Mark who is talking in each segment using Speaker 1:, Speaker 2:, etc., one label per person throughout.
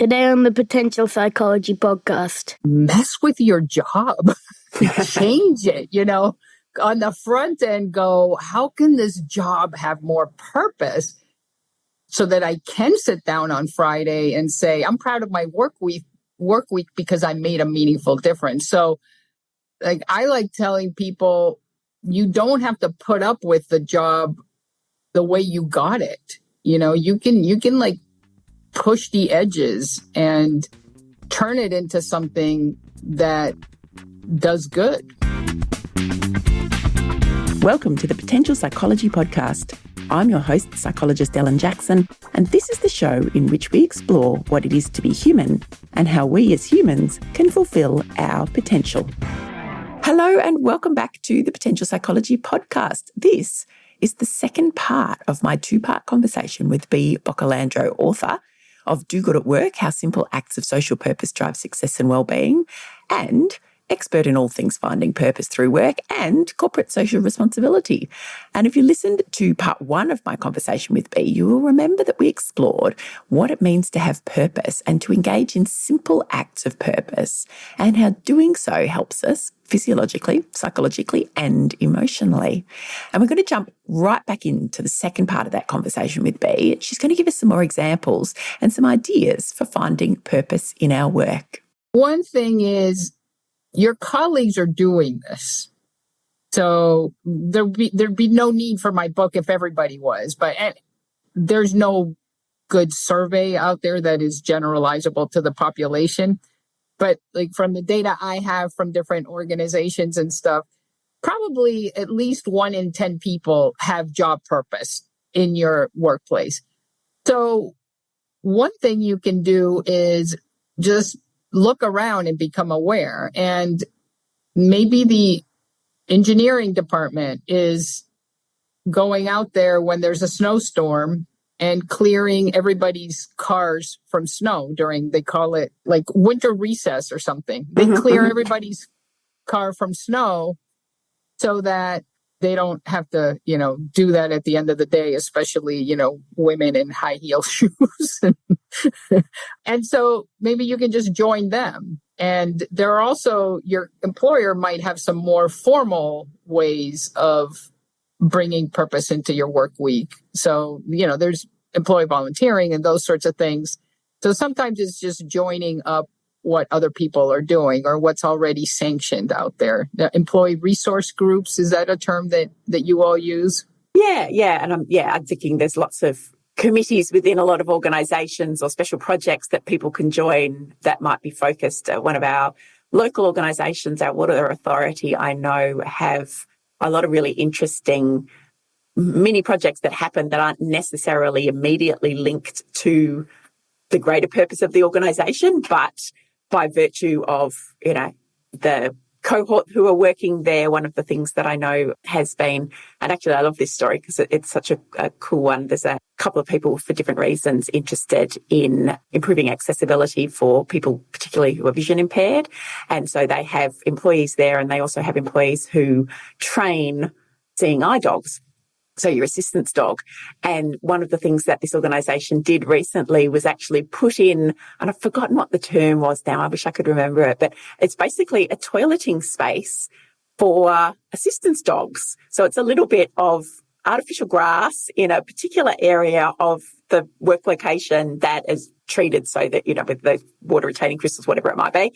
Speaker 1: Today on the Potential Psychology podcast.
Speaker 2: Mess with your job. Change it, on the front end go, how can this job have more purpose so that I can sit down on Friday and say, I'm proud of my work week because I made a meaningful difference. So I like telling people, you don't have to put up with the job the way you got it. You can push the edges and turn it into something that does good.
Speaker 3: Welcome to the Potential Psychology Podcast. I'm your host, psychologist Ellen Jackson, and this is the show in which we explore what it is to be human and how we as humans can fulfill our potential. Hello and welcome back to the Potential Psychology Podcast. This is the second part of my two-part conversation with Bea Boccalandro, author of Do Good at Work, How Simple Acts of Social Purpose Drive Success and Wellbeing, and expert in all things finding purpose through work and corporate social responsibility. And if you listened to part one of my conversation with Bea, you will remember that we explored what it means to have purpose and to engage in simple acts of purpose and how doing so helps us physiologically, psychologically, and emotionally. And we're going to jump right back into the second part of that conversation with Bea. She's going to give us some more examples and some ideas for finding purpose in our work.
Speaker 2: One thing is, your colleagues are doing this. So there'd be no need for my book if everybody was, but there's no good survey out there that is generalizable to the population. But from the data I have from different organizations and stuff, probably at least 1 in 10 people have job purpose in your workplace. So one thing you can do is just look around and become aware. And maybe the engineering department is going out there when there's a snowstorm and clearing everybody's cars from snow they call it winter recess or something. They clear everybody's car from snow so that they don't have to, do that at the end of the day, especially, women in high heel shoes. And so maybe you can just join them. And there are also, your employer might have some more formal ways of bringing purpose into your work week. So, there's employee volunteering and those sorts of things. So sometimes it's just joining up what other people are doing or what's already sanctioned out there. The employee resource groups, is that a term that you all use?
Speaker 3: Yeah. And I'm thinking there's lots of committees within a lot of organisations or special projects that people can join that might be focused. One of our local organisations, our water authority, I know have a lot of really interesting mini projects that happen that aren't necessarily immediately linked to the greater purpose of the organisation, but by virtue of, the cohort who are working there, one of the things that I know has been, and actually I love this story because it's such a cool one. There's a couple of people for different reasons interested in improving accessibility for people, particularly who are vision impaired. And so they have employees there, and they also have employees who train seeing eye dogs. So your assistance dog. And one of the things that this organisation did recently was actually put in, and I've forgotten what the term was now, I wish I could remember it, but it's basically a toileting space for assistance dogs. So it's a little bit of artificial grass in a particular area of the work location that is treated so that, with the water retaining crystals, whatever it might be.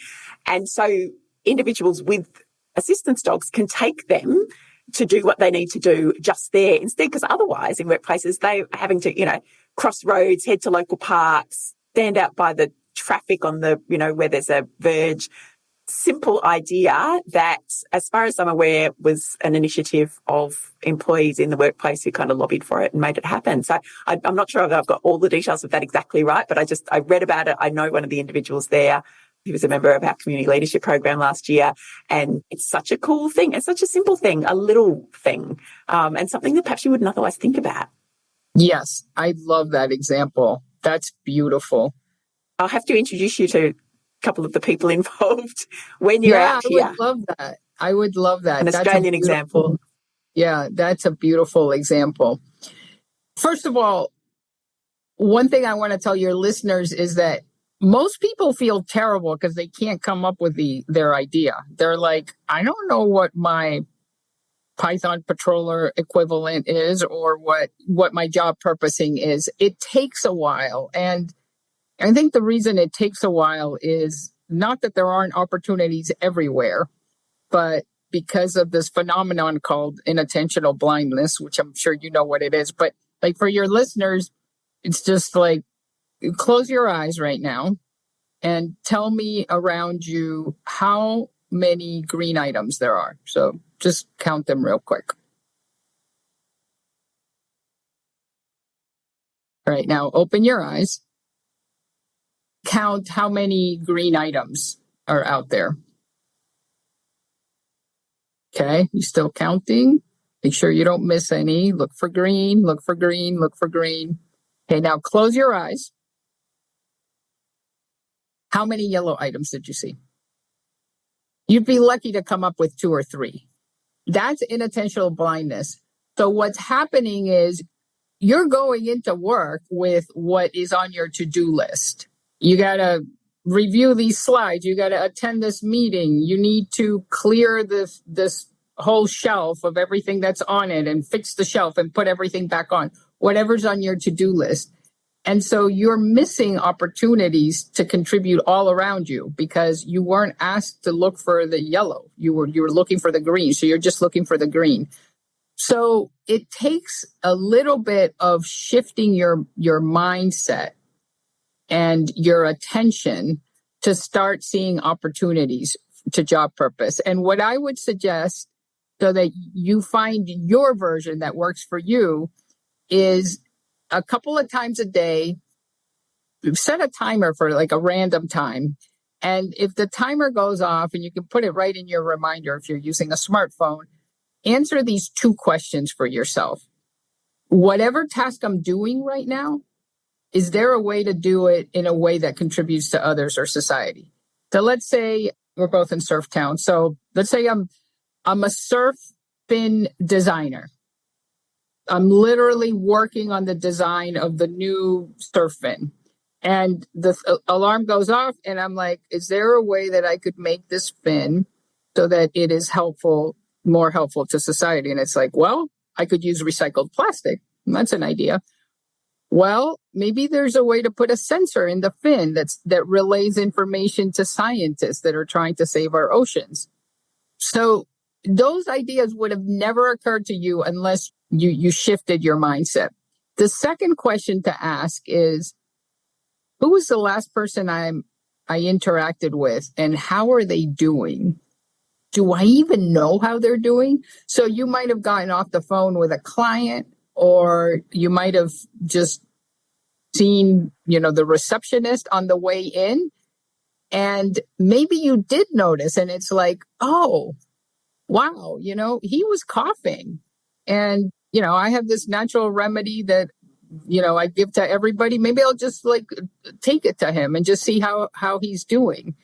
Speaker 3: And so individuals with assistance dogs can take them to do what they need to do just there instead, because otherwise in workplaces, they're having to, cross roads, head to local parks, stand out by the traffic on the, where there's a verge. Simple idea that, as far as I'm aware, was an initiative of employees in the workplace who kind of lobbied for it and made it happen. So I'm not sure if I've got all the details of that exactly right, but I read about it. I know one of the individuals there. He was a member of our community leadership program last year. And it's such a cool thing. It's such a simple thing, a little thing, and something that perhaps you wouldn't otherwise think about.
Speaker 2: Yes, I love that example. That's beautiful.
Speaker 3: I'll have to introduce you to a couple of the people involved when you're out here.
Speaker 2: I would love that.
Speaker 3: An Australian example.
Speaker 2: Yeah, that's a beautiful example. First of all, one thing I want to tell your listeners is that most people feel terrible because they can't come up with their idea. They're like, I don't know what my Python patroller equivalent is or what my job purposing is. It takes a while. And I think the reason it takes a while is not that there aren't opportunities everywhere, but because of this phenomenon called inattentional blindness, which I'm sure you know what it is. But like for your listeners, it's just like, close your eyes right now and tell me around you how many green items there are. So just count them real quick. All right, now open your eyes. Count how many green items are out there. Okay, you still counting? Make sure you don't miss any. Look for green, look for green, look for green. Okay, now close your eyes. How many yellow items did you see? You'd be lucky to come up with 2 or 3. That's inattentional blindness. So what's happening is you're going into work with what is on your to-do list. You got to review these slides. You got to attend this meeting. You need to clear this whole shelf of everything that's on it and fix the shelf and put everything back on, whatever's on your to-do list. And so you're missing opportunities to contribute all around you because you weren't asked to look for the yellow. You were looking for the green. So you're just looking for the green. So it takes a little bit of shifting your mindset and your attention to start seeing opportunities to job purpose. And what I would suggest so that you find your version that works for you is a couple of times a day, set a timer for like a random time. And if the timer goes off, and you can put it right in your reminder if you're using a smartphone, answer these 2 questions for yourself. Whatever task I'm doing right now, is there a way to do it in a way that contributes to others or society? So let's say we're both in surf town. So let's say I'm a surf fin designer. I'm literally working on the design of the new surf fin. And the alarm goes off and I'm like, is there a way that I could make this fin so that it is more helpful to society? And it's like, well, I could use recycled plastic. That's an idea. Well, maybe there's a way to put a sensor in the fin that relays information to scientists that are trying to save our oceans. So those ideas would have never occurred to you unless you shifted your mindset. The second question to ask is, who was the last person I interacted with and how are they doing? Do I even know how they're doing? So you might have gotten off the phone with a client, or you might have just seen, the receptionist on the way in, and maybe you did notice, and it's like, oh, wow, he was coughing. And, I have this natural remedy that, I give to everybody. Maybe I'll just take it to him and just see how he's doing.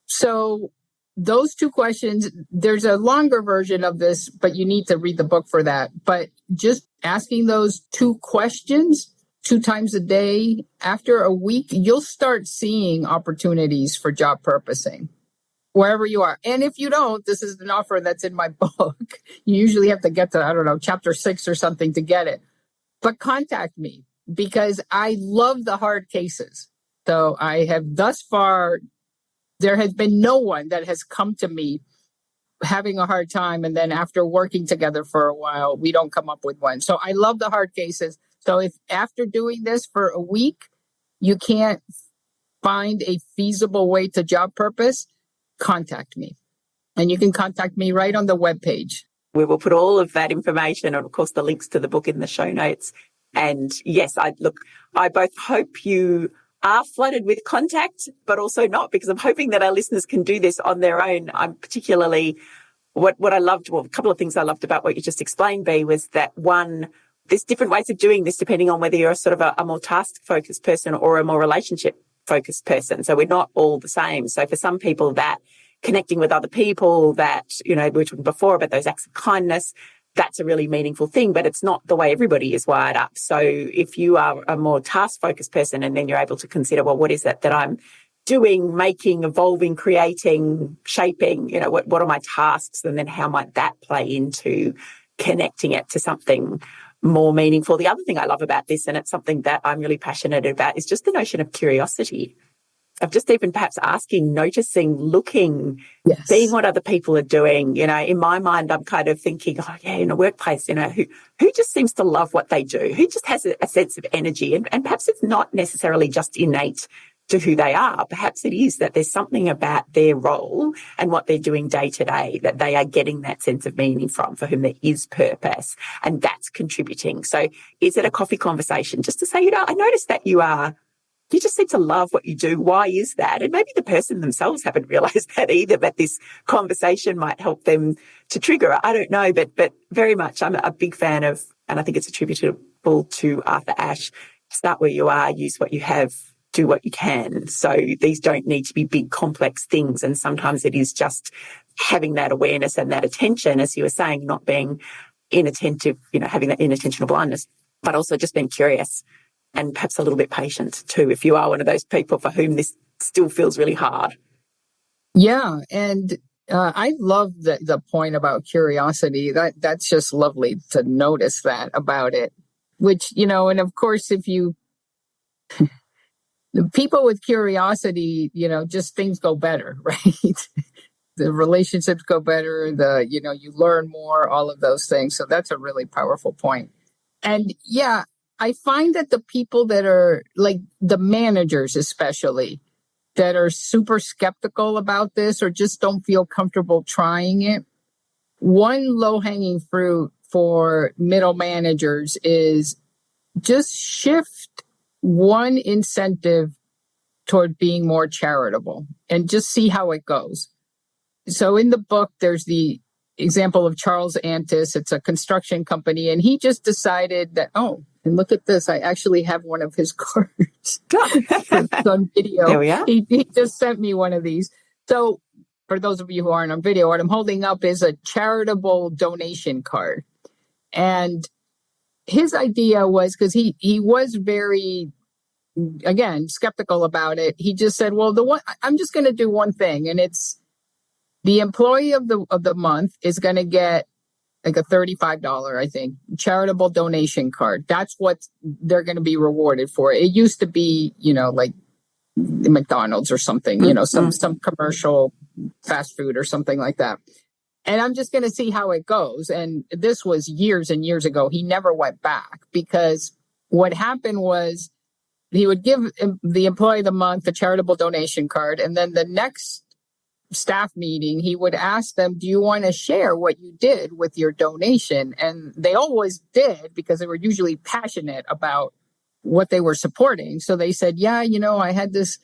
Speaker 2: So those 2 questions, there's a longer version of this, but you need to read the book for that. But just asking those 2 questions 2 times a day, after a week, you'll start seeing opportunities for job purposing wherever you are. And if you don't, this is an offer that's in my book. You usually have to get to, chapter 6 or something to get it. But contact me because I love the hard cases. So I have thus far, there has been no one that has come to me having a hard time. And then after working together for a while, we don't come up with one. So I love the hard cases. So if after doing this for a week, you can't find a feasible way to job purpose, contact me. And you can contact me right on the webpage.
Speaker 3: We will put all of that information and, of course, the links to the book in the show notes. And yes, I both hope you are flooded with contact, but also not, because I'm hoping that our listeners can do this on their own. I'm particularly, what I loved, a couple of things I loved about what you just explained, Bea, was that one, there's different ways of doing this depending on whether you're sort of a more task-focused person or a more relationship-focused person. So we're not all the same. So for some people, that connecting with other people, that, we were talking before about those acts of kindness, that's a really meaningful thing, but it's not the way everybody is wired up. So if you are a more task-focused person, and then you're able to consider, well, what is it that I'm doing, making, evolving, creating, shaping, what are my tasks? And then how might that play into connecting it to something more meaningful? The other thing I love about this, and it's something that I'm really passionate about, is just the notion of curiosity, of just even perhaps asking, noticing, looking,
Speaker 2: Yes.
Speaker 3: seeing what other people are doing. In my mind, I'm kind of thinking, oh yeah, in a workplace, who just seems to love what they do, who just has a sense of energy, and perhaps it's not necessarily just innate to who they are. Perhaps it is that there's something about their role and what they're doing day to day that they are getting that sense of meaning from, for whom there is purpose, and that's contributing. So is it a coffee conversation just to say, I noticed that you just seem to love what you do. Why is that? And maybe the person themselves haven't realized that either, but this conversation might help them to trigger it. I don't know, but very much I'm a big fan of, and I think it's attributable to Arthur Ashe, start where you are, use what you have, do what you can. So these don't need to be big, complex things. And sometimes it is just having that awareness and that attention, as you were saying, not being inattentive, having that inattentional blindness, but also just being curious and perhaps a little bit patient too, if you are one of those people for whom this still feels really hard.
Speaker 2: Yeah. And I love the point about curiosity. That's just lovely to notice that about it, which, and of course, if you, the people with curiosity, just things go better, right? The relationships go better, you learn more, all of those things. So that's a really powerful point. And yeah, I find that the people that are like the managers, especially, that are super skeptical about this or just don't feel comfortable trying it, one low-hanging fruit for middle managers is just shift one incentive toward being more charitable and just see how it goes. So in the book, there's the example of Charles Antis. It's a construction company, and he just decided that, and look at this, I actually have one of his cards. It's on video.
Speaker 3: There we are.
Speaker 2: He just sent me one of these. So for those of you who aren't on video, what I'm holding up is a charitable donation card. And his idea was, because he was very, again, skeptical about it. He just said, well, I'm just going to do one thing, and it's the employee of the month is going to get like a $35, I think, charitable donation card. That's what they're going to be rewarded for. It used to be, like McDonald's or something, some commercial fast food or something like that. And I'm just going to see how it goes. And this was years and years ago. He never went back, because what happened was he would give the employee of the month a charitable donation card. And then the next staff meeting, he would ask them, do you want to share what you did with your donation? And they always did, because they were usually passionate about what they were supporting. So they said, yeah, I had this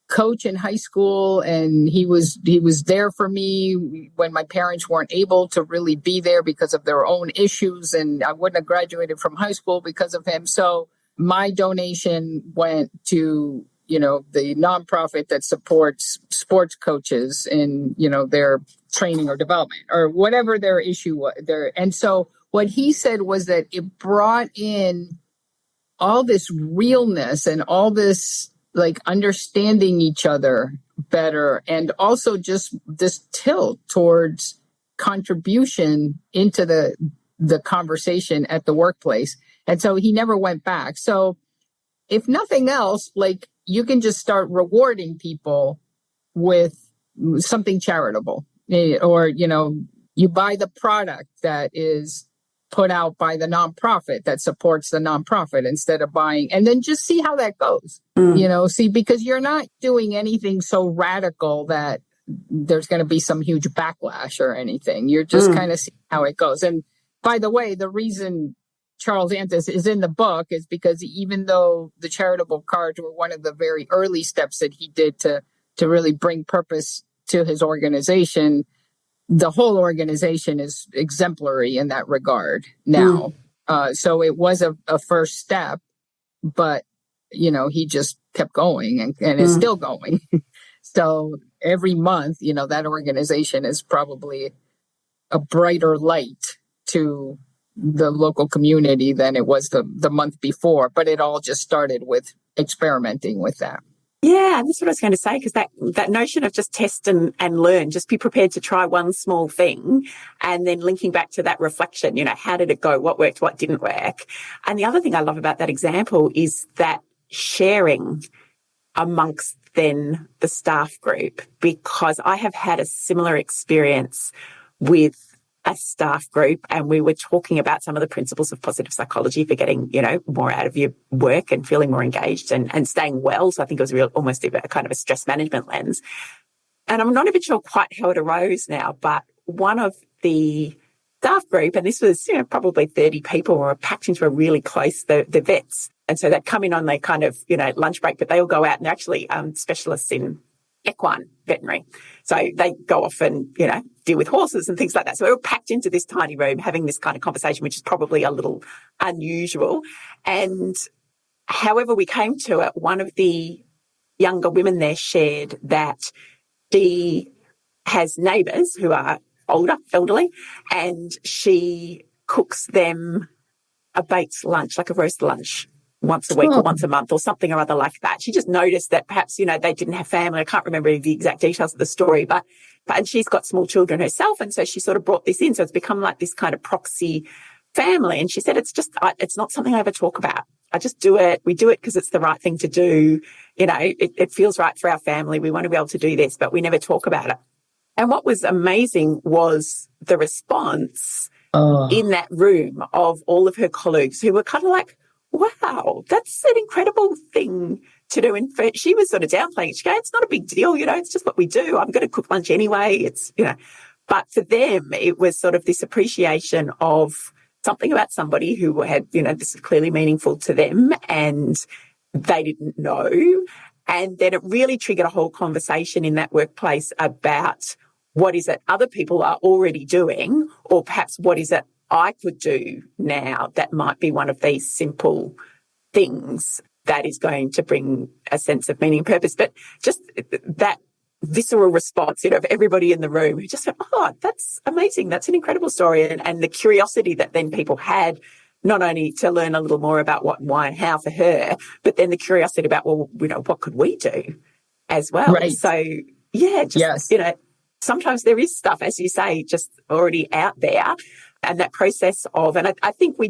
Speaker 2: coach in high school, and he was there for me when my parents weren't able to really be there because of their own issues, and I wouldn't have graduated from high school because of him. So my donation went to the nonprofit that supports sports coaches in, their training or development or whatever their issue was there. And so what he said was that it brought in all this realness and all this like understanding each other better, and also just this tilt towards contribution into the conversation at the workplace. And so he never went back. So if nothing else, like, you can just start rewarding people with something charitable, or, you buy the product that is put out by the nonprofit that supports the nonprofit instead of buying, and then just see how that goes, because you're not doing anything so radical that there's going to be some huge backlash or anything. You're just kind of seeing how it goes. And by the way, the reason Charles Antis is in the book is because even though the charitable cards were one of the very early steps that he did to really bring purpose to his organization, the whole organization is exemplary in that regard now. So it was a first step, but, he just kept going and is still going. So every month, that organization is probably a brighter light to the local community than it was the month before, but it all just started with experimenting with that.
Speaker 3: Yeah, that's what I was going to say, because that notion of just test and learn, just be prepared to try one small thing, and then linking back to that reflection, how did it go? What worked? What didn't work? And the other thing I love about that example is that sharing amongst then the staff group, because I have had a similar experience with a staff group, and we were talking about some of the principles of positive psychology for getting, more out of your work and feeling more engaged and staying well. So I think it was almost a kind of a stress management lens. And I'm not even sure quite how it arose now, but one of the staff group, and this was, probably 30 people, were packed into a really close, the vets. And so they'd come in on their kind of, lunch break, but they all go out and they're actually specialists in equine veterinary. So they go off and, deal with horses and things like that. So we were packed into this tiny room having this kind of conversation, which is probably a little unusual. And however we came to it, one of the younger women there shared that she has neighbours who are older, elderly, and she cooks them a baked lunch, like a roast lunch, once a week or once a month or something or other like that. She just noticed that perhaps, they didn't have family. I can't remember the exact details of the story, but and she's got small children herself. And so she sort of brought this in. So it's become like this kind of proxy family. And she said, it's not something I ever talk about. I just do it. We do it because it's the right thing to do. It feels right for our family. We want to be able to do this, but we never talk about it. And what was amazing was the response in that room of all of her colleagues who were kind of like, wow, that's an incredible thing to do. And she was sort of downplaying it. She goes, it's not a big deal, it's just what we do. I'm going to cook lunch anyway. It's, but for them, it was sort of this appreciation of something about somebody who had, this is clearly meaningful to them and they didn't know. And then it really triggered a whole conversation in that workplace about what is it other people are already doing, or perhaps what is it I could do now that might be one of these simple things that is going to bring a sense of meaning and purpose. But just that visceral response, of everybody in the room who just went, oh, that's amazing. That's an incredible story. And the curiosity that then people had, not only to learn a little more about what, why, and how for her, but then the curiosity about, well, what could we do as well?
Speaker 2: Right.
Speaker 3: So, yeah, just, sometimes there is stuff, as you say, just already out there. And that process of, and I think we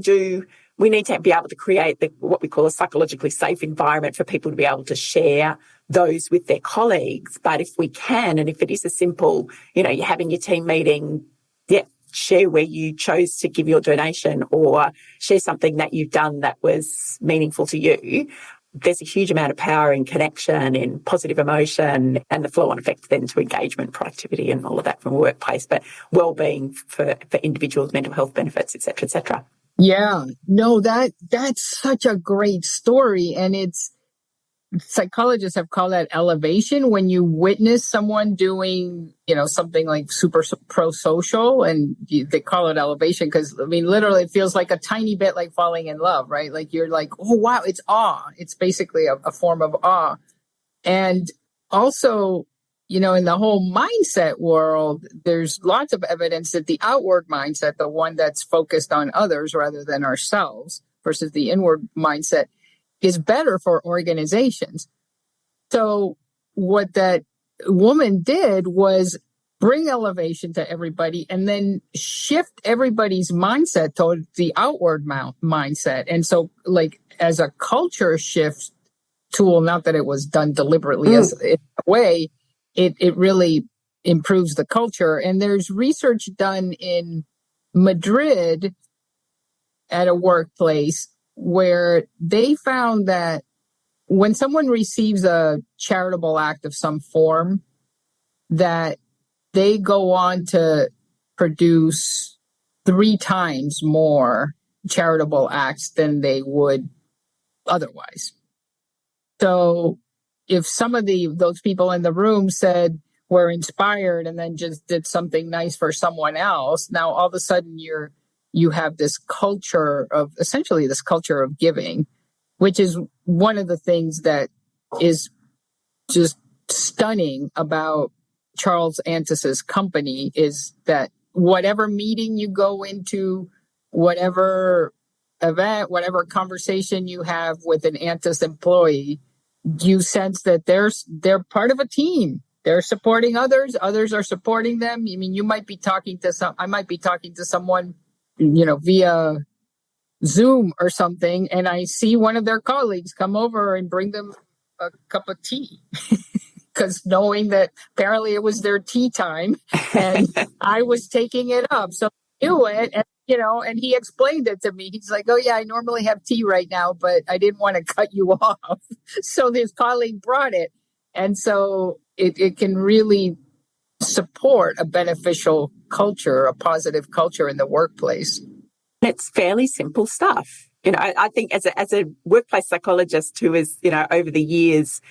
Speaker 3: need to be able to create what we call a psychologically safe environment for people to be able to share those with their colleagues. But if we can, and if it is a simple, you're having your team meeting, share where you chose to give your donation or share something that you've done that was meaningful to you. There's a huge amount of power in connection, in positive emotion, and the flow-on effect then to engagement, productivity, and all of that from a workplace, but well-being for individuals, mental health benefits, et cetera, et cetera.
Speaker 2: Yeah, no, that's such a great story. And psychologists have called that elevation, when you witness someone doing, something like super pro-social, and they call it elevation because, literally it feels like a tiny bit like falling in love, right? Like you're like, oh, wow, it's awe. It's basically a form of awe. And also, in the whole mindset world, there's lots of evidence that the outward mindset, the one that's focused on others rather than ourselves, versus the inward mindset, is better for organizations. So what that woman did was bring elevation to everybody and then shift everybody's mindset toward the outward mindset. And so, like, as a culture shift tool, not that it was done deliberately as in a way, it really improves the culture. And there's research done in Madrid at a workplace where they found that when someone receives a charitable act of some form, that they go on to produce 3 times more charitable acts than they would otherwise. So if some of those people in the room said we're inspired and then just did something nice for someone else, now all of a sudden you have this culture of giving, which is one of the things that is just stunning about Charles Antos's company, is that whatever meeting you go into, whatever event, whatever conversation you have with an Antis employee, you sense that they're part of a team. They're supporting others. Others are supporting them. I mean, I might be talking to someone, via Zoom or something, and I see one of their colleagues come over and bring them a cup of tea. Because knowing that apparently it was their tea time and I was taking it up. So I knew it. And, and he explained it to me. He's like, oh, yeah, I normally have tea right now, but I didn't want to cut you off. So his colleague brought it. And so it can really support a beneficial culture, a positive culture in the workplace.
Speaker 3: It's fairly simple stuff. I think as a workplace psychologist who is, over the years,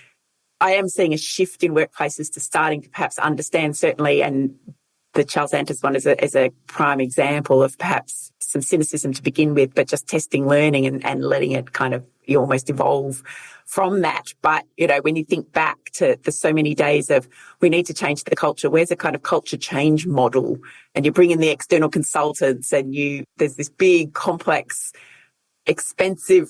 Speaker 3: I am seeing a shift in workplaces to starting to perhaps understand, certainly, and the Charles Antis one is a prime example of perhaps some cynicism to begin with, but just testing learning and letting it kind of almost evolve from that. But, when you think back to the so many days of we need to change the culture, where's a kind of culture change model? And you bring in the external consultants and there's this big, complex, expensive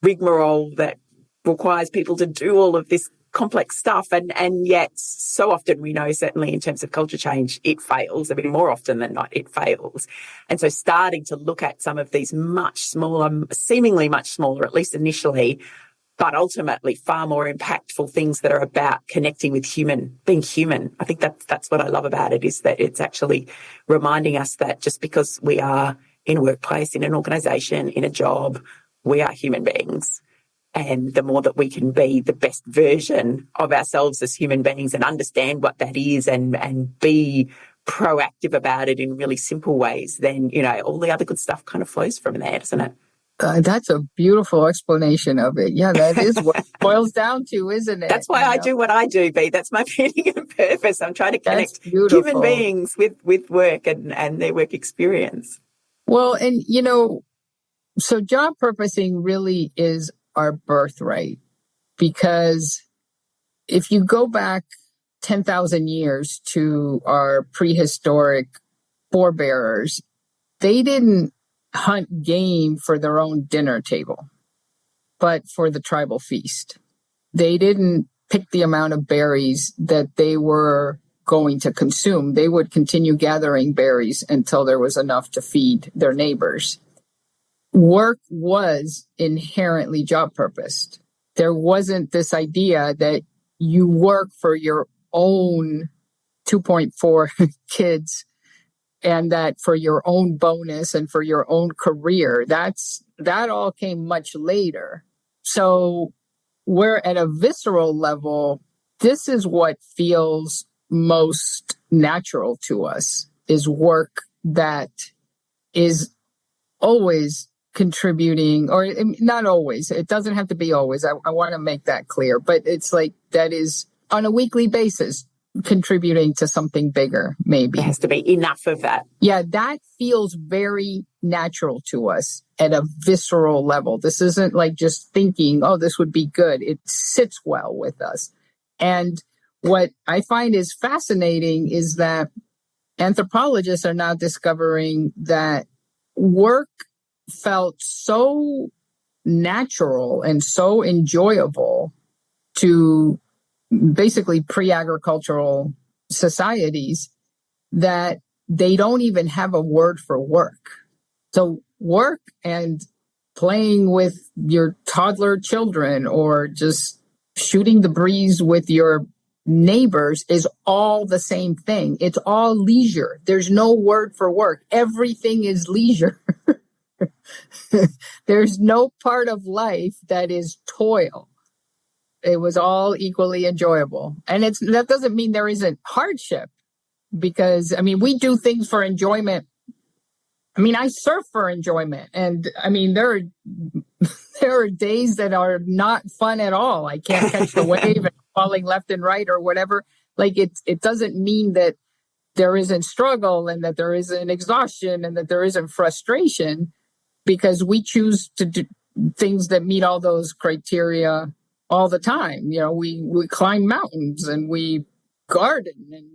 Speaker 3: rigmarole that requires people to do all of this complex stuff. And yet so often we know, certainly in terms of culture change, it fails. I mean, more often than not, it fails. And so starting to look at some of these much smaller, seemingly much smaller, at least initially, but ultimately far more impactful things that are about connecting with being human. I think that's what I love about it, is that it's actually reminding us that just because we are in a workplace, in an organization, in a job, we are human beings. And the more that we can be the best version of ourselves as human beings and understand what that is and be proactive about it in really simple ways, then, all the other good stuff kind of flows from there, doesn't it?
Speaker 2: That's a beautiful explanation of it. Yeah, that is what it boils down to, isn't it?
Speaker 3: That's why I do what I do, Bea. That's my meaning and purpose. I'm trying to connect human beings with work and their work experience.
Speaker 2: Well, and, so job purposing really is our birthright, because if you go back 10,000 years to our prehistoric forebearers, they didn't hunt game for their own dinner table, but for the tribal feast. They didn't pick the amount of berries that they were going to consume. They would continue gathering berries until there was enough to feed their neighbors. Work was inherently job purposed. There wasn't this idea that you work for your own 2.4 kids and that for your own bonus and for your own career. That all came much later. So we're at a visceral level. This is what feels most natural to us, is work that is always contributing, or not always. It doesn't have to be always. I want to make that clear. But it's like that is on a weekly basis contributing to something bigger, maybe.
Speaker 3: There has to be enough of that.
Speaker 2: Yeah, that feels very natural to us at a visceral level. This isn't like just thinking, oh, this would be good. It sits well with us. And what I find is fascinating is that anthropologists are now discovering that work felt so natural and so enjoyable to basically pre-agricultural societies that they don't even have a word for work. So work and playing with your toddler children or just shooting the breeze with your neighbors is all the same thing. It's all leisure. There's no word for work. Everything is leisure. There's no part of life that is toil. It was all equally enjoyable. And that doesn't mean there isn't hardship, because, I mean, we do things for enjoyment. I mean, I surf for enjoyment. And I mean, there are days that are not fun at all. I can't catch the wave and falling left and right or whatever. Like it doesn't mean that there isn't struggle and that there isn't exhaustion and that there isn't frustration, because we choose to do things that meet all those criteria all the time. We climb mountains and we garden and,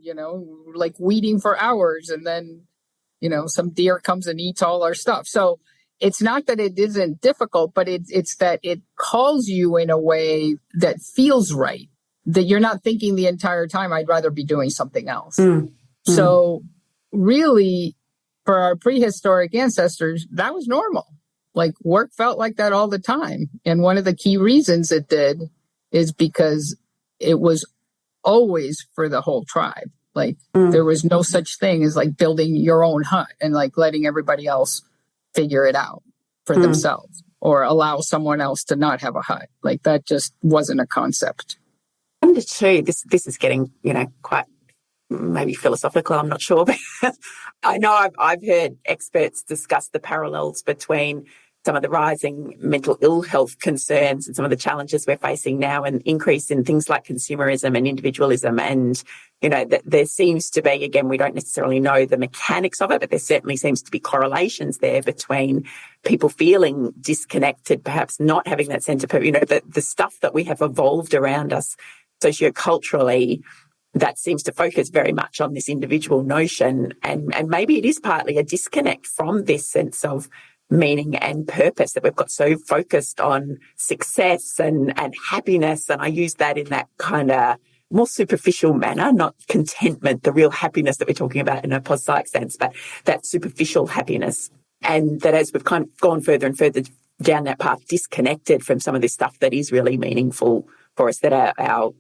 Speaker 2: like weeding for hours and then some deer comes and eats all our stuff. So it's not that it isn't difficult, but it's that it calls you in a way that feels right, that you're not thinking the entire time, I'd rather be doing something else. So really, for our prehistoric ancestors, that was normal. Like work felt like that all the time. And one of the key reasons it did is because it was always for the whole tribe. Like there was no such thing as like building your own hut and like letting everybody else figure it out for themselves or allow someone else to not have a hut. Like that just wasn't a concept.
Speaker 3: Number two, this is getting, quite maybe philosophical, I'm not sure. But I know I've heard experts discuss the parallels between some of the rising mental ill health concerns and some of the challenges we're facing now and increase in things like consumerism and individualism. And, that there seems to be, again, we don't necessarily know the mechanics of it, but there certainly seems to be correlations there between people feeling disconnected, perhaps not having that sense of, the stuff that we have evolved around us socioculturally that seems to focus very much on this individual notion. And maybe it is partly a disconnect from this sense of meaning and purpose, that we've got so focused on success and happiness. And I use that in that kind of more superficial manner, not contentment, the real happiness that we're talking about in a post-psych sense, but that superficial happiness. And that as we've kind of gone further and further down that path, disconnected from some of this stuff that is really meaningful for us, that our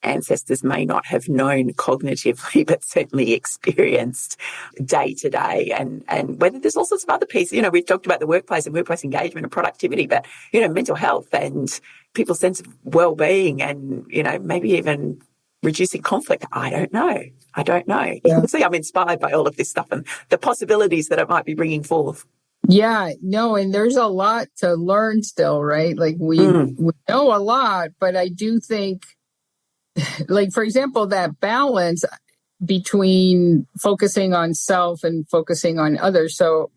Speaker 3: ancestors may not have known cognitively, but certainly experienced day to day. And whether there's all sorts of other pieces, we've talked about the workplace and workplace engagement and productivity, but, mental health and people's sense of well-being and, maybe even reducing conflict. I don't know. Yeah. You can see I'm inspired by all of this stuff and the possibilities that it might be bringing forth.
Speaker 2: Yeah, no, and there's a lot to learn still, right? Like we know a lot, but I do think, like, for example, that balance between focusing on self and focusing on others. So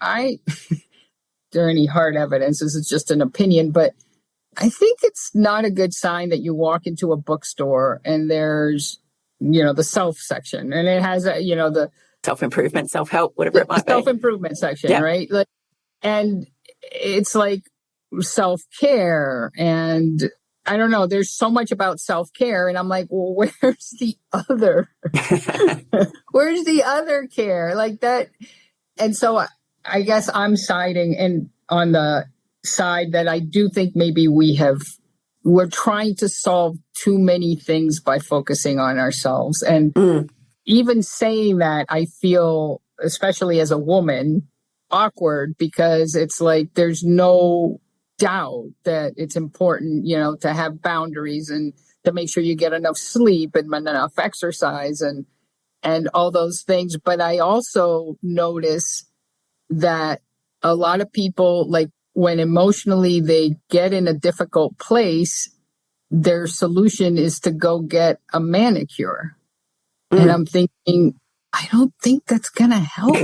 Speaker 2: there any hard evidence, this is just an opinion, but I think it's not a good sign that you walk into a bookstore and there's, the self section and it has, the
Speaker 3: self-improvement, self-help, whatever it might be.
Speaker 2: Self-improvement section, right? Like, and it's like self-care and I don't know, there's so much about self-care and I'm like, well, where's the other? Where's the other care? Like that. And so I guess I'm siding on the side that I do think maybe we're trying to solve too many things by focusing on ourselves. And even saying that, I feel, especially as a woman, awkward because it's like there's no doubt that it's important, to have boundaries and to make sure you get enough sleep and enough exercise and all those things. But I also notice that a lot of people, like when emotionally they get in a difficult place, their solution is to go get a manicure. And I'm thinking, I don't think that's going to help.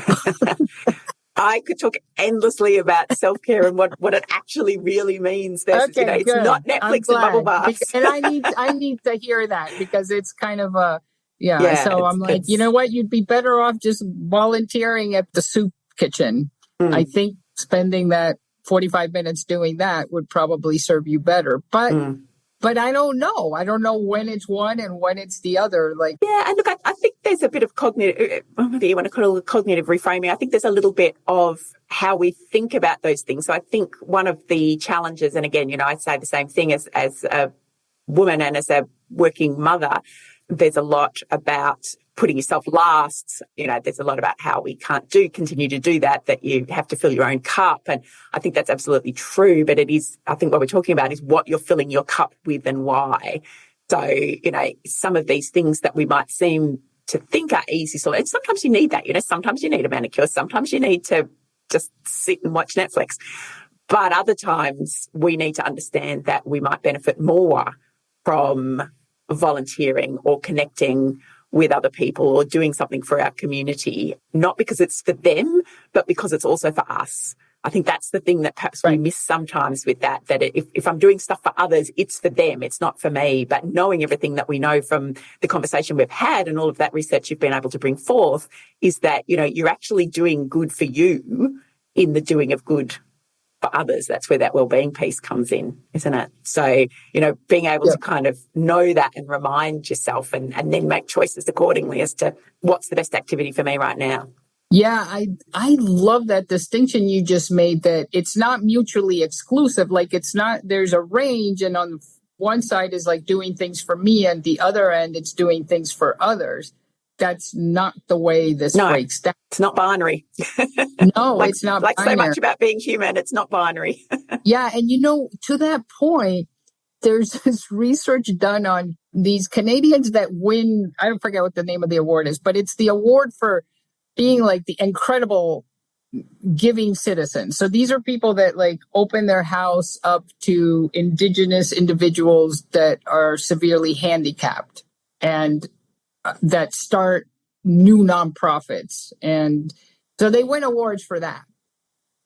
Speaker 3: I could talk endlessly about self-care and what it actually really means. It's not Netflix and bubble baths.
Speaker 2: And I need to hear that because it's kind of so I'm like, you know what? You'd be better off just volunteering at the soup kitchen. I think spending that 45 minutes doing that would probably serve you better. But I don't know. I don't know when it's one and when it's the other. Like,
Speaker 3: yeah, and look, I think there's a bit of cognitive, whether you want to call it cognitive reframing. I think there's a little bit of how we think about those things. So I think one of the challenges, and again, I say the same thing as a woman and as a working mother, there's a lot about putting yourself last. There's a lot about how we can't continue to do that you have to fill your own cup. And I think that's absolutely true. But I think what we're talking about is what you're filling your cup with and why. So, some of these things that we might seem to think are easy. So sometimes you need that, sometimes you need a manicure. Sometimes you need to just sit and watch Netflix. But other times we need to understand that we might benefit more from volunteering or connecting with other people or doing something for our community, not because it's for them, but because it's also for us. I think that's the thing that perhaps we miss sometimes with that if I'm doing stuff for others, it's for them, it's not for me. But knowing everything that we know from the conversation we've had and all of that research you've been able to bring forth is that, you're actually doing good for you in the doing of good for others. That's where that wellbeing piece comes in, isn't it? So, being able to kind of know that and remind yourself and then make choices accordingly as to what's the best activity for me right now.
Speaker 2: Yeah, I love that distinction you just made, that it's not mutually exclusive. Like, it's not, there's a range, and on one side is like doing things for me, and the other end it's doing things for others. That's not the way this breaks down.
Speaker 3: It's not binary.
Speaker 2: No, it's not
Speaker 3: like
Speaker 2: binary.
Speaker 3: So much about being human, it's not binary.
Speaker 2: Yeah, and to that point, there's this research done on these Canadians that win, I don't forget what the name of the award is, but it's the award for being like the incredible giving citizen. So these are people that like open their house up to Indigenous individuals that are severely handicapped, and that start new nonprofits. And so they win awards for that.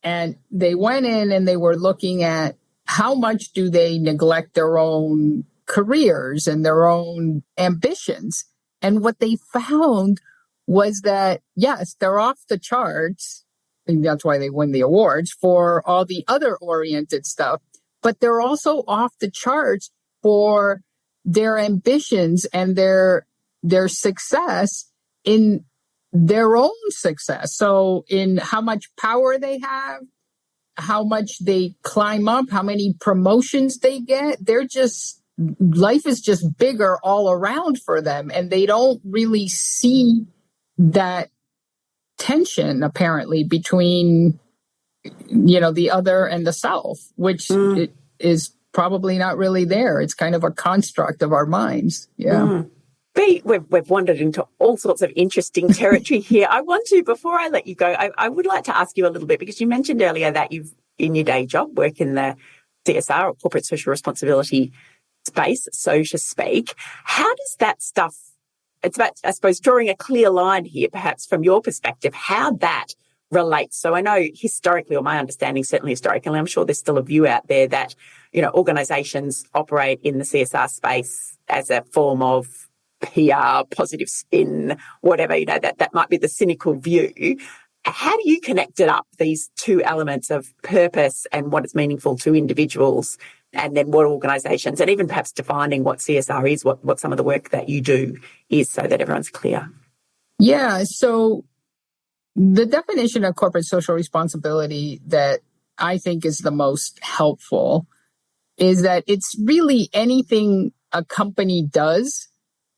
Speaker 2: And they went in and they were looking at how much do they neglect their own careers and their own ambitions. And what they found was that, yes, they're off the charts. And that's why they win the awards for all the other oriented stuff. But they're also off the charts for their ambitions and their success in their own success. So in how much power they have, how much they climb up, how many promotions they get, life is just bigger all around for them. And they don't really see that tension, apparently, between, the other and the self, which is probably not really there. It's kind of a construct of our minds. Yeah.
Speaker 3: Bea, we've wandered into all sorts of interesting territory here. I want to, before I let you go, I would like to ask you a little bit, because you mentioned earlier that you've, in your day job, work in the CSR, or corporate social responsibility space, so to speak. How does that stuff, it's about, I suppose, drawing a clear line here, perhaps from your perspective, how that relates. So I know historically, or my understanding certainly historically, I'm sure there's still a view out there that, organisations operate in the CSR space as a form of PR, positive spin, whatever, that might be the cynical view. How do you connect it up, these two elements of purpose and what is meaningful to individuals, and then what organisations, and even perhaps defining what CSR is, what some of the work that you do is, so that everyone's clear?
Speaker 2: Yeah, so the definition of corporate social responsibility that I think is the most helpful is that it's really anything a company does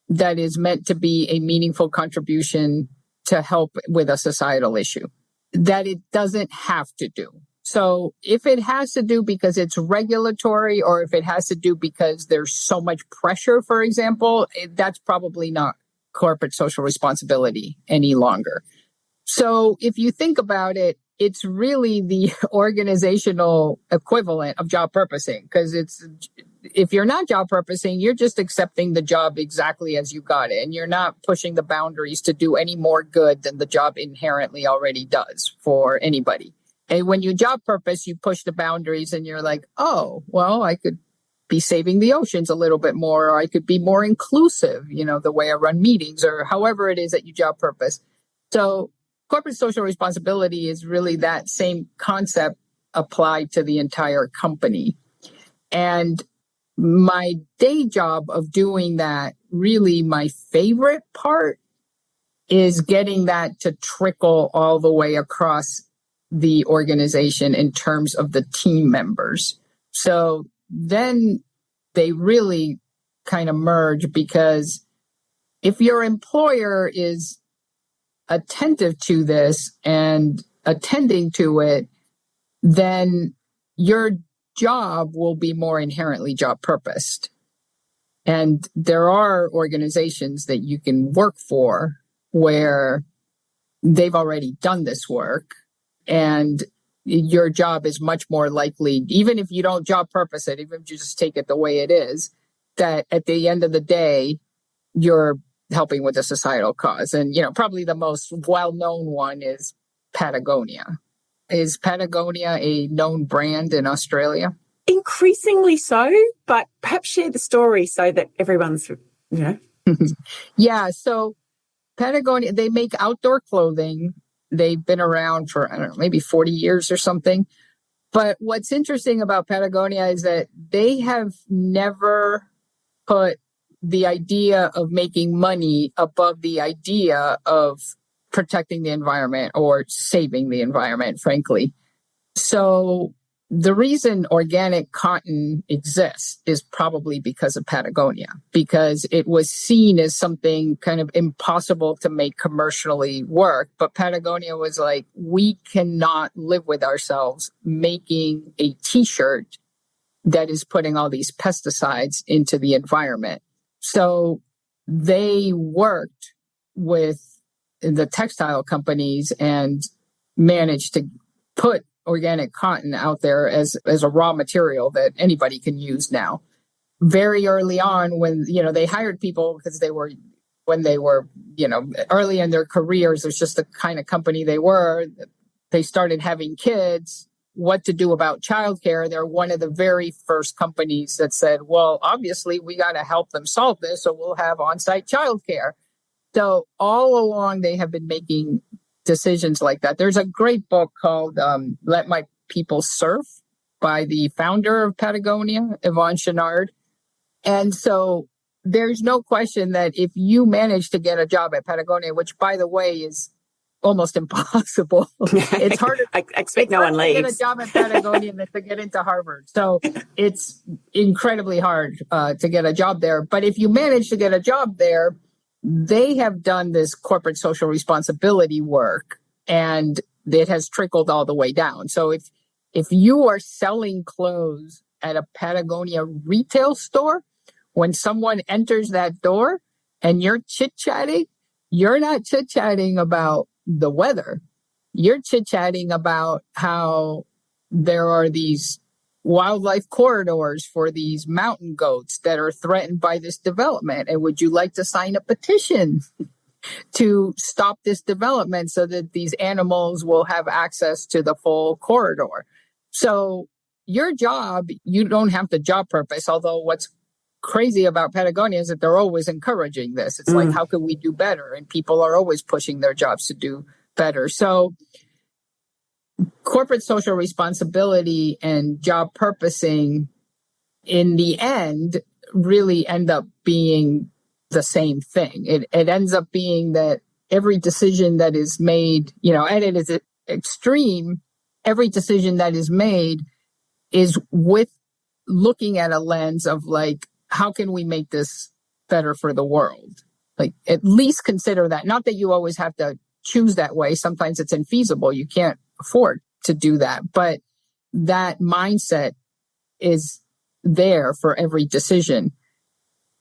Speaker 2: that is meant to be a meaningful contribution to help with a societal issue, that it doesn't have to do. So if it has to do because it's regulatory, or if it has to do because there's so much pressure, for example, that's probably not corporate social responsibility any longer. So if you think about it, it's really the organizational equivalent of job purposing, because if you're not job purposing, you're just accepting the job exactly as you got it, and you're not pushing the boundaries to do any more good than the job inherently already does for anybody. And when you job purpose, you push the boundaries, and you're like, oh, well, I could be saving the oceans a little bit more, or I could be more inclusive, the way I run meetings, or however it is that you job purpose. So corporate social responsibility is really that same concept applied to the entire company. And my day job of doing that, really my favorite part, is getting that to trickle all the way across the organization in terms of the team members. So then they really kind of merge, because if your employer is attentive to this and attending to it, then your job will be more inherently job purposed. And there are organizations that you can work for where they've already done this work, and your job is much more likely, even if you don't job purpose it, even if you just take it the way it is, that at the end of the day, you're helping with a societal cause. And, probably the most well-known one is Patagonia. Is Patagonia a known brand in Australia?
Speaker 3: Increasingly so, but perhaps share the story so that everyone's,
Speaker 2: Yeah, so Patagonia, they make outdoor clothing. They've been around for, I don't know, maybe 40 years or something. But what's interesting about Patagonia is that they have never put the idea of making money above the idea of protecting the environment or saving the environment, frankly. So the reason organic cotton exists is probably because of Patagonia, because it was seen as something kind of impossible to make commercially work. But Patagonia was like, we cannot live with ourselves making a t-shirt that is putting all these pesticides into the environment. So they worked with the textile companies and managed to put organic cotton out there as a raw material that anybody can use now. Very early on, when they hired people because they were early in their careers, it's just the kind of company they were. They started having kids. What to do about childcare? They're one of the very first companies that said, well, obviously we got to help them solve this, so we'll have on-site childcare. So all along they have been making decisions like that. There's a great book called Let My People Surf by the founder of Patagonia, Yvon Chouinard. And so there's no question that if you manage to get a job at Patagonia, which by the way is almost impossible, it's harder.
Speaker 3: I expect no one leaves.
Speaker 2: To get a job at Patagonia than to get into Harvard. So it's incredibly hard to get a job there. But if you manage to get a job there, they have done this corporate social responsibility work, and it has trickled all the way down. So if you are selling clothes at a Patagonia retail store, when someone enters that door and you're chit-chatting, you're not chit-chatting about the weather. You're chit-chatting about how there are these wildlife corridors for these mountain goats that are threatened by this development. And would you like to sign a petition to stop this development so that these animals will have access to the full corridor? So your job, you don't have the job purpose, although what's crazy about Patagonia is that they're always encouraging this. It's like, how can we do better? And people are always pushing their jobs to do better. So corporate social responsibility and job purposing in the end really end up being the same thing. It ends up being that every decision that is made, at its extreme, every decision that is made is with looking at a lens of like, how can we make this better for the world? Like, at least consider that. Not that you always have to choose that way. Sometimes it's infeasible. You can't afford to do that. But that mindset is there for every decision.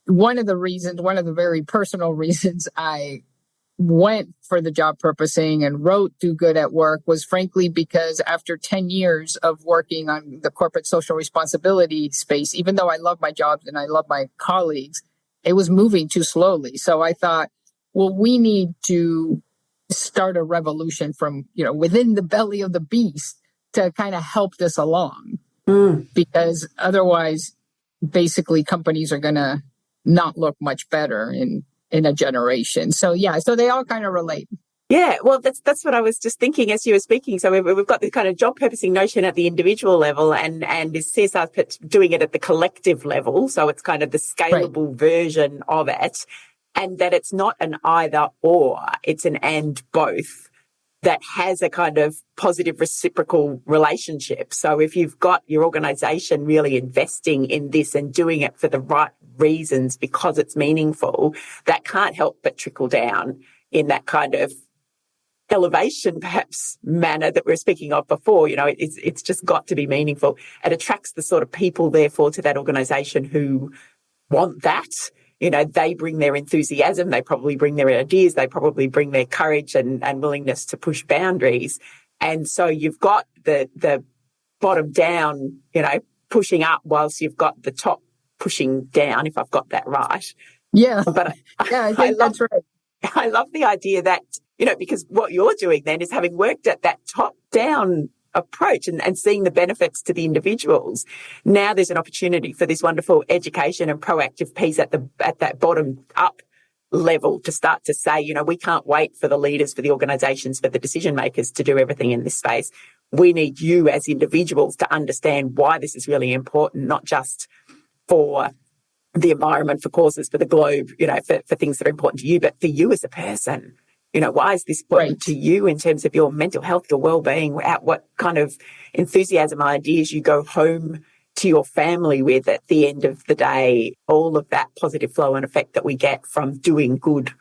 Speaker 2: One of the very personal reasons I went for the job purposing and wrote Do Good at Work was frankly because after 10 years of working on the corporate social responsibility space, even though I love my jobs and I love my colleagues, it was moving too slowly. So I thought, well, we need to start a revolution from, within the belly of the beast to kind of help this along. Because otherwise, basically, companies are going to not look much better in a generation. So, so they all kind of relate.
Speaker 3: Yeah, well, that's what I was just thinking as you were speaking. So we've got the kind of job purposing notion at the individual level, and is CSR doing it at the collective level. So it's kind of the scalable version of it, and that it's not an either or, it's an and both that has a kind of positive reciprocal relationship. So if you've got your organization really investing in this and doing it for the right reasons because it's meaningful, that can't help but trickle down in that kind of elevation, perhaps, manner that we were speaking of before. It's just got to be meaningful. It attracts the sort of people, therefore, to that organization who want that. They bring their enthusiasm, they probably bring their ideas, they probably bring their courage and willingness to push boundaries. And so you've got the bottom down, pushing up, whilst you've got the top pushing down, if I've got that right.
Speaker 2: Yeah.
Speaker 3: But
Speaker 2: I think that's right.
Speaker 3: I love the idea that, because what you're doing then is having worked at that top down approach and seeing the benefits to the individuals. Now there's an opportunity for this wonderful education and proactive piece at that bottom up level to start to say, we can't wait for the leaders, for the organizations, for the decision makers to do everything in this space. We need you as individuals to understand why this is really important, not just for the environment, for causes, for the globe, for things that are important to you, but for you as a person. Why is this important to you in terms of your mental health, your well-being, what kind of enthusiasm, ideas you go home to your family with at the end of the day, all of that positive flow and effect that we get from doing good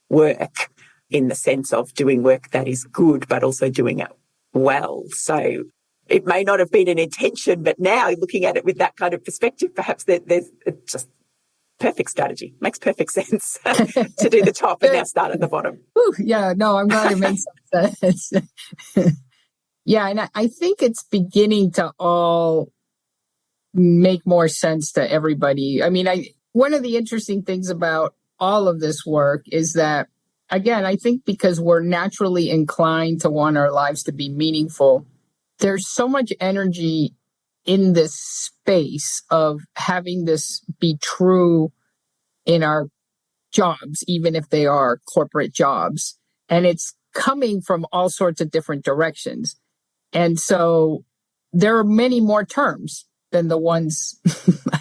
Speaker 3: work, in the sense of doing work that is good, but also doing it well. So it may not have been an intention, but now looking at it with that kind of perspective, perhaps there's just perfect strategy. Makes perfect sense to do the top and now start at the bottom.
Speaker 2: Ooh, yeah, no, I'm glad it makes some sense. Yeah, and I think it's beginning to all make more sense to everybody. I mean, one of the interesting things about all of this work is that, again, I think because we're naturally inclined to want our lives to be meaningful, there's so much energy in this space of having this be true in our jobs, even if they are corporate jobs. And it's coming from all sorts of different directions. And so there are many more terms than the ones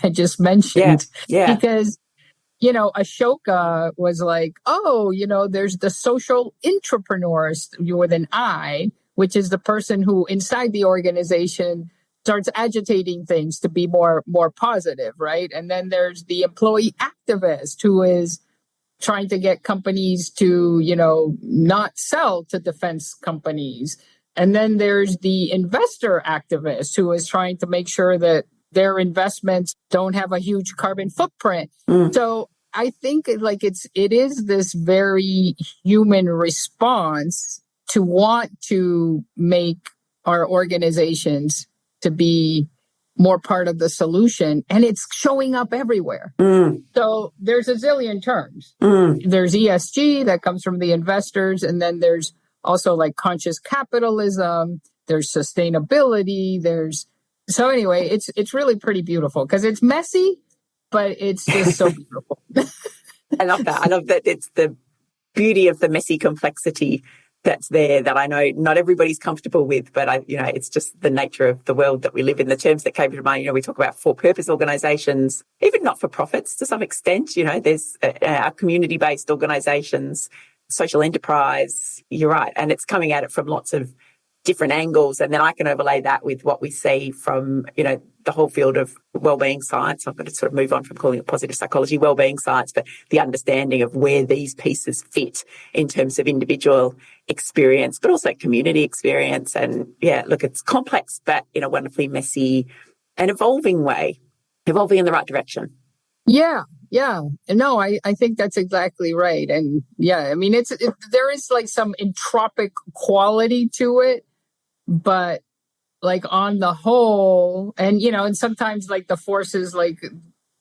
Speaker 2: I just mentioned.
Speaker 3: Yeah.
Speaker 2: Because, Ashoka was like, there's the social entrepreneurs with an I, which is the person who inside the organization starts agitating things to be more positive, right? And then there's the employee activist who is trying to get companies to, not sell to defense companies. And then there's the investor activist who is trying to make sure that their investments don't have a huge carbon footprint. So I think it is this very human response to want to make our organizations to be more part of the solution, and it's showing up everywhere. So there's a zillion terms. There's ESG that comes from the investors, and then there's also like conscious capitalism, there's sustainability, so anyway, it's really pretty beautiful because it's messy, but it's just so beautiful.
Speaker 3: I love that. I love that it's the beauty of the messy complexity that's there that I know not everybody's comfortable with, but it's just the nature of the world that we live in. The terms that came to mind, we talk about for-purpose organisations, even not-for-profits to some extent. There's our community-based organisations, social enterprise. You're right, and it's coming at it from lots of different angles, and then I can overlay that with what we see from the whole field of wellbeing science. I'm going to sort of move on from calling it positive psychology, wellbeing science, but the understanding of where these pieces fit in terms of individual experience, but also community experience. And look, it's complex, but in a wonderfully messy and evolving way, evolving in the right direction.
Speaker 2: Yeah. No, I think that's exactly right. And I mean, there is like some entropic quality to it, but like on the whole, and and sometimes like the forces like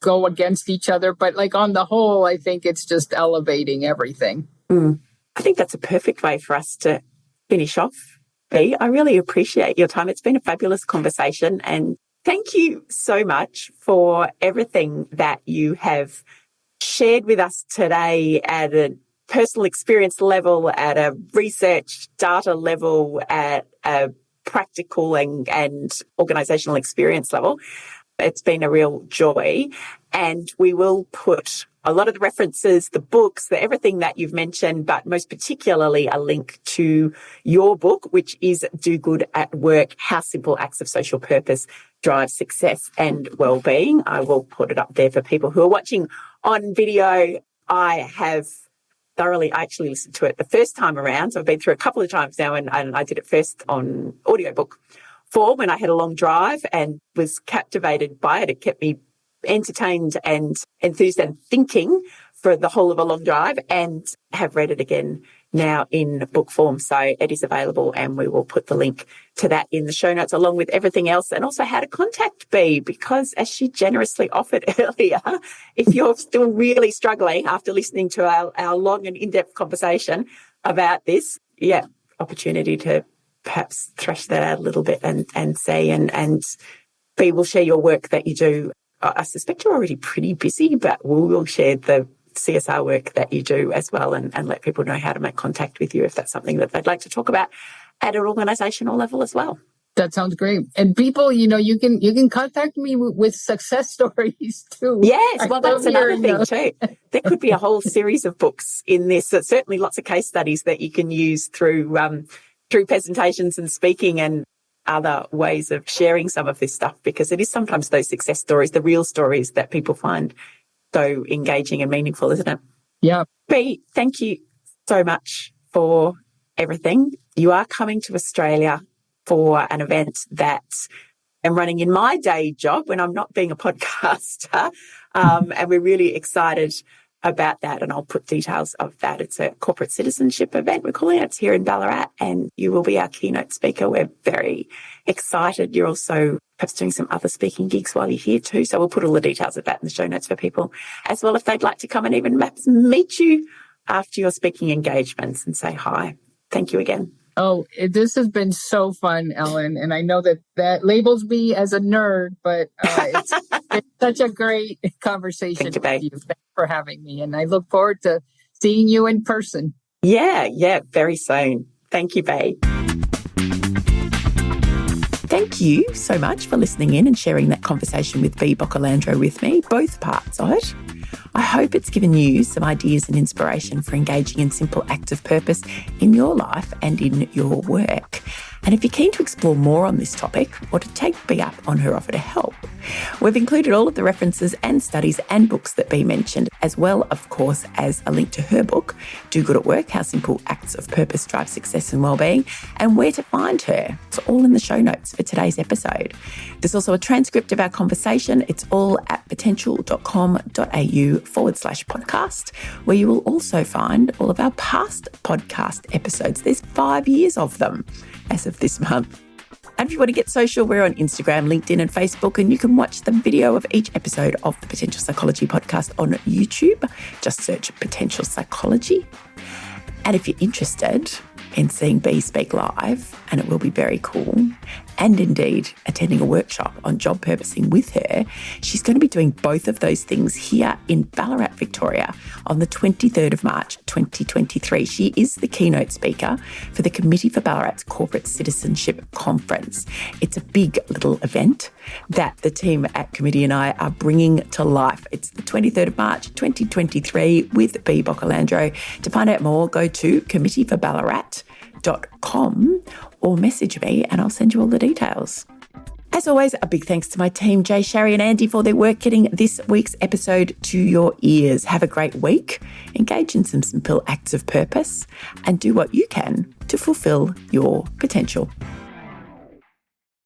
Speaker 2: go against each other, but like on the whole, I think it's just elevating everything.
Speaker 3: I think that's a perfect way for us to finish off. Bea, I really appreciate your time. It's been a fabulous conversation, and thank you so much for everything that you have shared with us today at a personal experience level, at a research data level, at a practical and organisational experience level. It's been a real joy, and we will put a lot of the references, the books, everything that you've mentioned, but most particularly a link to your book, which is Do Good at Work, How Simple Acts of Social Purpose Drive Success and Wellbeing. I will put it up there for people who are watching on video. I actually listened to it the first time around. So I've been through a couple of times now, and I did it first on audiobook form when I had a long drive and was captivated by it. It kept me entertained and enthused and thinking for the whole of a long drive, and have read it again now in book form. So it is available, and we will put the link to that in the show notes along with everything else, and also how to contact Bea, because as she generously offered earlier, if you're still really struggling after listening to our long and in-depth conversation about this, opportunity to perhaps thrash that out a little bit and see. And Bea will share your work that you do. I suspect you're already pretty busy, but we will share the CSR work that you do as well and let people know how to make contact with you if that's something that they'd like to talk about at an organisational level as well.
Speaker 2: That sounds great. And people, you can contact me with success stories too.
Speaker 3: Yes, well, that's another thing too. There could be a whole series of books in this. Certainly lots of case studies that you can use through presentations and speaking and other ways of sharing some of this stuff, because it is sometimes those success stories, the real stories, that people find so engaging and meaningful, isn't it?
Speaker 2: Yeah.
Speaker 3: Bea, thank you so much for everything. You are coming to Australia for an event that I'm running in my day job when I'm not being a podcaster. And we're really excited about that. And I'll put details of that. It's a corporate citizenship event, we're calling it. It's here in Ballarat, and you will be our keynote speaker. We're very excited. You're also perhaps doing some other speaking gigs while you're here too. So we'll put all the details of that in the show notes for people as well, if they'd like to come and even perhaps meet you after your speaking engagements and say hi. Thank you again.
Speaker 2: Oh, this has been so fun, Ellen. And I know that labels me as a nerd, but it's such a great conversation with you. Thanks for having me. And I look forward to seeing you in person.
Speaker 3: Yeah, very soon. Thank you, Bea. Thank you so much for listening in and sharing that conversation with Bea Boccalandro with me, both parts of it. I hope it's given you some ideas and inspiration for engaging in simple acts of purpose in your life and in your work. And if you're keen to explore more on this topic or to take Bea up on her offer to help, we've included all of the references and studies and books that Bea mentioned, as well, of course, as a link to her book, Do Good at Work, How Simple Acts of Purpose Drive Success and Wellbeing, and where to find her. It's all in the show notes for today's episode. There's also a transcript of our conversation. It's all at potential.com.au/podcast, where you will also find all of our past podcast episodes. There's 5 years of them as of this month. And if you want to get social, we're on Instagram, LinkedIn and Facebook, and you can watch the video of each episode of the Potential Psychology podcast on YouTube. Just search Potential Psychology. And if you're interested in seeing Bea speak live, and it will be very cool, and indeed attending a workshop on job purposing with her, she's going to be doing both of those things here in Ballarat, Victoria on the 23rd of March, 2023. She is the keynote speaker for the Committee for Ballarat's Corporate Citizenship Conference. It's a big little event that the team at Bea and I are bringing to life. It's the 23rd of March, 2023 with Bea Boccalandro. To find out more, go to committeeforballarat.com or message me and I'll send you all the details. As always, a big thanks to my team, Jay, Sherry and Andy, for their work getting this week's episode to your ears. Have a great week, engage in some simple acts of purpose and do what you can to fulfill your potential.